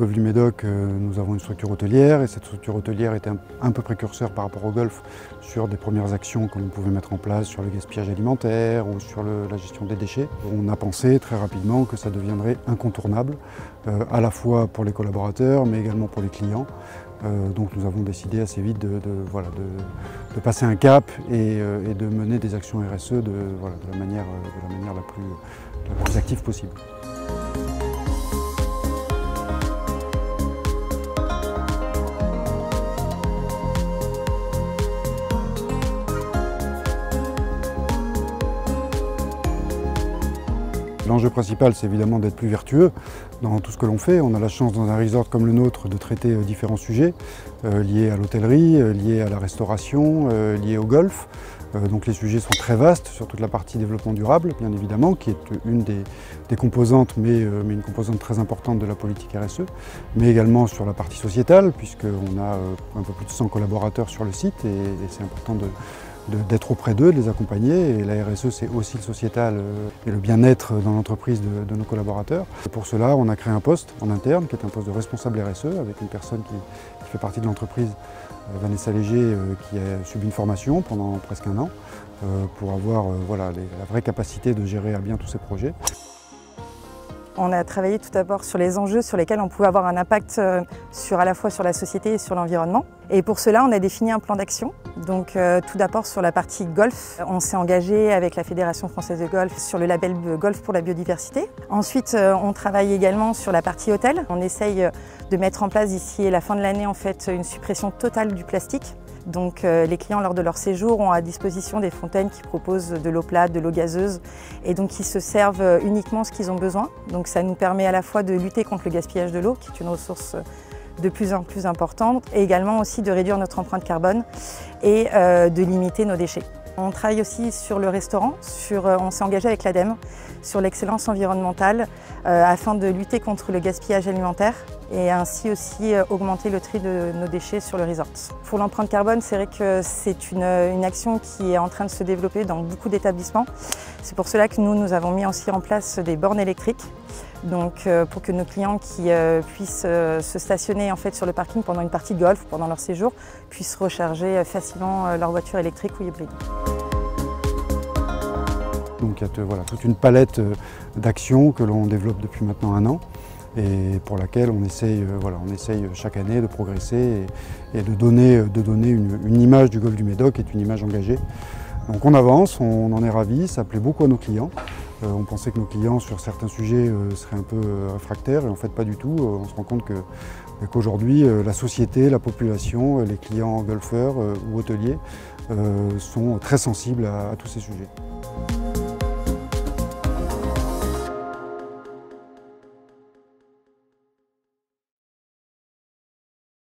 golfe du Médoc, nous avons une structure hôtelière et cette structure hôtelière était un peu précurseur par rapport au golfe sur des premières actions que l'on pouvait mettre en place sur le gaspillage alimentaire ou sur la gestion des déchets. On a pensé très rapidement que ça deviendrait incontournable, à la fois pour les collaborateurs mais également pour les clients. Donc nous avons décidé assez vite de passer un cap et de mener des actions RSE de la manière la plus active possible. L'enjeu principal, c'est évidemment d'être plus vertueux dans tout ce que l'on fait. On a la chance dans un resort comme le nôtre de traiter différents sujets liés à l'hôtellerie, liés à la restauration, liés au golf. Donc les sujets sont très vastes sur toute la partie développement durable, bien évidemment, qui est une des composantes, mais une composante très importante de la politique RSE, mais également sur la partie sociétale, puisqu'on a un peu plus de 100 collaborateurs sur le site et c'est important d'être auprès d'eux, de les accompagner. Et la RSE, c'est aussi le sociétal et le bien-être dans l'entreprise de nos collaborateurs. Et pour cela, on a créé un poste en interne, qui est un poste de responsable RSE, avec une personne qui fait partie de l'entreprise, Vanessa Léger, qui a subi une formation pendant presque un an, pour avoir la vraie capacité de gérer à bien tous ces projets. On a travaillé tout d'abord sur les enjeux sur lesquels on pouvait avoir un impact à la fois sur la société et sur l'environnement. Et pour cela, on a défini un plan d'action. Donc tout d'abord sur la partie golf, on s'est engagé avec la Fédération française de golf sur le label Golf pour la biodiversité. Ensuite, on travaille également sur la partie hôtel. On essaye de mettre en place d'ici la fin de l'année une suppression totale du plastique. Donc les clients lors de leur séjour ont à disposition des fontaines qui proposent de l'eau plate, de l'eau gazeuse et donc qui se servent uniquement ce qu'ils ont besoin. Donc ça nous permet à la fois de lutter contre le gaspillage de l'eau, qui est une ressource de plus en plus importante, et également aussi de réduire notre empreinte carbone et de limiter nos déchets. On travaille aussi sur le restaurant, on s'est engagé avec l'ADEME sur l'excellence environnementale afin de lutter contre le gaspillage alimentaire et ainsi aussi augmenter le tri de nos déchets sur le resort. Pour l'empreinte carbone, c'est vrai que c'est une action qui est en train de se développer dans beaucoup d'établissements. C'est pour cela que nous avons mis aussi en place des bornes électriques. Donc, pour que nos clients qui puissent se stationner sur le parking pendant une partie de golf ou pendant leur séjour puissent recharger facilement leur voiture électrique ou hybride. Donc il y a toute une palette d'actions que l'on développe depuis maintenant un an et pour laquelle on essaye chaque année de progresser et de donner une image du golfe du Médoc, qui est une image engagée. Donc on avance, on en est ravis, ça plaît beaucoup à nos clients. On pensait que nos clients sur certains sujets seraient un peu réfractaires et en fait pas du tout. On se rend compte qu'aujourd'hui la société, la population, les clients golfeurs ou hôteliers sont très sensibles à tous ces sujets.